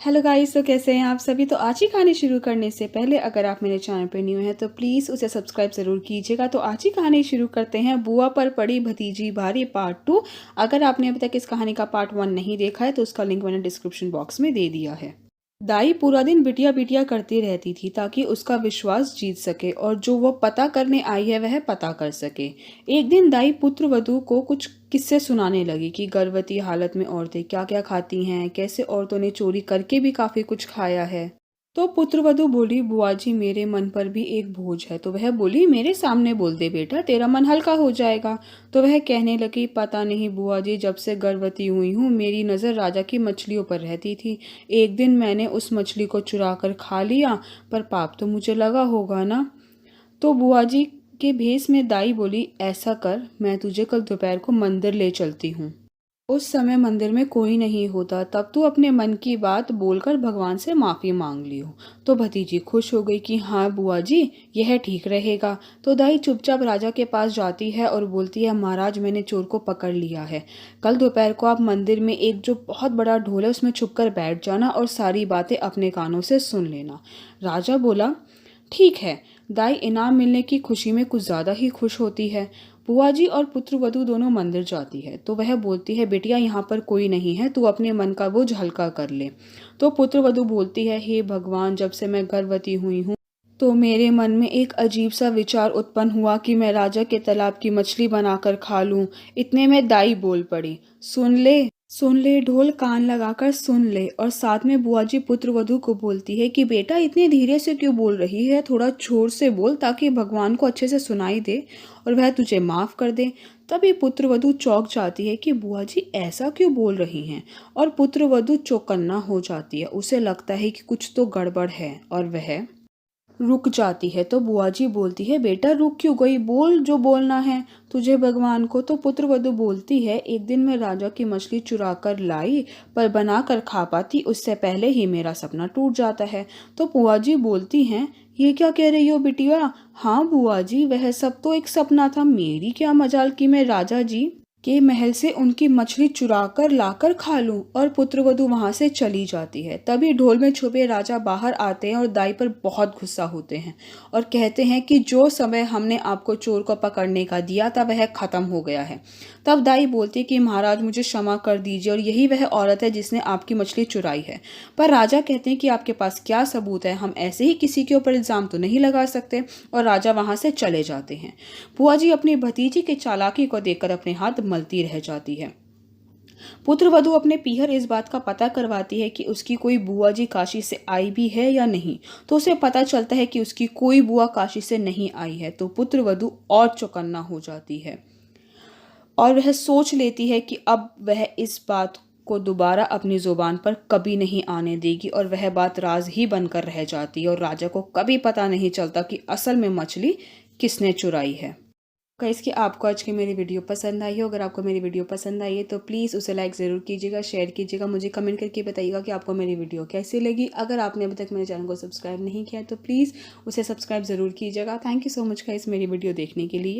Hello guys, तो कैसे हैं आप सभी। तो आज की कहानी शुरू करने से पहले अगर आप मेरे चैनल पे न्यू हैं तो प्लीज़ उसे सब्सक्राइब ज़रूर कीजिएगा। तो आज की कहानी शुरू करते हैं, बुआ पर पड़ी भतीजी भारी पार्ट 2। अगर आपने अभी तक इस कहानी का पार्ट 1 नहीं देखा है तो उसका लिंक मैंने डिस्क्रिप्शन बॉक्स में दे दिया है। दाई पूरा दिन बिटिया बिटिया करती रहती थी ताकि उसका विश्वास जीत सके और जो वो पता करने आई है वह पता कर सके। एक दिन दाई पुत्र वधू को कुछ किस्से सुनाने लगी कि गर्भवती हालत में औरतें क्या क्या खाती हैं, कैसे औरतों ने चोरी करके भी काफी कुछ खाया है। तो पुत्रवधू बोली, बुआ जी मेरे मन पर भी एक बोझ है। तो वह बोली, मेरे सामने बोल दे बेटा, तेरा मन हल्का हो जाएगा। तो वह कहने लगी, पता नहीं बुआ जी, जब से गर्भवती हुई हूँ मेरी नज़र राजा की मछलियों पर रहती थी। एक दिन मैंने उस मछली को चुरा कर खा लिया, पर पाप तो मुझे लगा होगा ना। तो बुआ जी के भेष में दाई बोली, ऐसा कर, मैं तुझे कल दोपहर को मंदिर ले चलती हूँ। उस समय मंदिर में कोई नहीं होता, तब तू अपने मन की बात बोलकर भगवान से माफ़ी मांग लियो। तो भतीजी खुश हो गई कि हाँ बुआ जी, यह ठीक रहेगा। तो दाई चुपचाप राजा के पास जाती है और बोलती है, महाराज मैंने चोर को पकड़ लिया है। कल दोपहर को आप मंदिर में एक जो बहुत बड़ा ढोल है उसमें छुपकर बैठ जाना और सारी बातें अपने कानों से सुन लेना। राजा बोला, ठीक है। दाई इनाम मिलने की खुशी में कुछ ज़्यादा ही खुश होती है। बुआ जी और पुत्रवधू दोनों मंदिर जाती है तो वह बोलती है, बेटिया यहाँ पर कोई नहीं है, तू अपने मन का बोझ हल्का कर ले। तो पुत्रवधू बोलती है, हे भगवान, जब से मैं गर्भवती हुई हूँ तो मेरे मन में एक अजीब सा विचार उत्पन्न हुआ कि मैं राजा के तालाब की मछली बनाकर खा लूं। इतने में दाई बोल पड़ी, सुन ले ढोल, कान लगाकर सुन ले। और साथ में बुआ जी पुत्रवधू को बोलती है कि बेटा इतने धीरे से क्यों बोल रही है, थोड़ा जोर से बोल ताकि भगवान को अच्छे से सुनाई दे और वह तुझे माफ कर दे। तभी पुत्रवधू चौंक जाती है कि बुआ जी ऐसा क्यों बोल रही हैं, और पुत्रवधू चौकन्ना हो जाती है। उसे लगता है कि कुछ तो गड़बड़ है और वह रुक जाती है। तो बुआ जी बोलती है, बेटा रुक क्यों गई, बोल जो बोलना है तुझे भगवान को। तो पुत्रवधू बोलती है, एक दिन मैं राजा की मछली चुरा कर लाई, पर बना कर खा पाती उससे पहले ही मेरा सपना टूट जाता है। तो बुआ जी बोलती हैं, ये क्या कह रही हो बिटिया। हाँ बुआ जी, वह सब तो एक सपना था, मेरी क्या मजाल कि मैं राजा जी के महल से उनकी मछली चुराकर लाकर खा लूं। और पुत्रवधू वहां से चली जाती है। तभी ढोल में छुपे राजा बाहर आते हैं और दाई पर बहुत गुस्सा होते हैं और कहते हैं कि जो समय हमने आपको चोर को पकड़ने का दिया था वह खत्म हो गया है। तब दाई बोलती है कि महाराज मुझे क्षमा कर दीजिए, और यही वह औरत है जिसने आपकी मछली चुराई है। पर राजा कहते हैं कि आपके पास क्या सबूत है, हम ऐसे ही किसी के ऊपर इल्जाम तो नहीं लगा सकते। और राजा वहां से चले जाते हैं। बुआ जी अपनी भतीजी के चालाकी को देखकर अपने हाथ मलती रह जाती है। पुत्रवधू अपने पीहर इस बात का पता करवाती है कि उसकी कोई बुआ जी काशी से आई भी है या नहीं। तो उसे पता चलता है कि उसकी कोई बुआ काशी से नहीं आई है। तो पुत्रवधू और चौकन्ना हो जाती है और वह सोच लेती है कि अब वह इस बात को दोबारा अपनी जुबान पर कभी नहीं आने देगी, और वह बात राज ही बनकर रह जाती है और राजा को कभी पता नहीं चलता कि असल में मछली किसने चुराई है। गाइस कि आपको आज की मेरी वीडियो पसंद आई हो। अगर आपको मेरी वीडियो पसंद आई है तो प्लीज़ उसे लाइक ज़रूर कीजिएगा, शेयर कीजिएगा, मुझे कमेंट करके बताइएगा कि आपको मेरी वीडियो कैसी लगी। अगर आपने अभी तक मेरे चैनल को सब्सक्राइब नहीं किया तो प्लीज़ उसे सब्सक्राइब ज़रूर कीजिएगा। Thank you so much guys मेरी वीडियो देखने के लिए।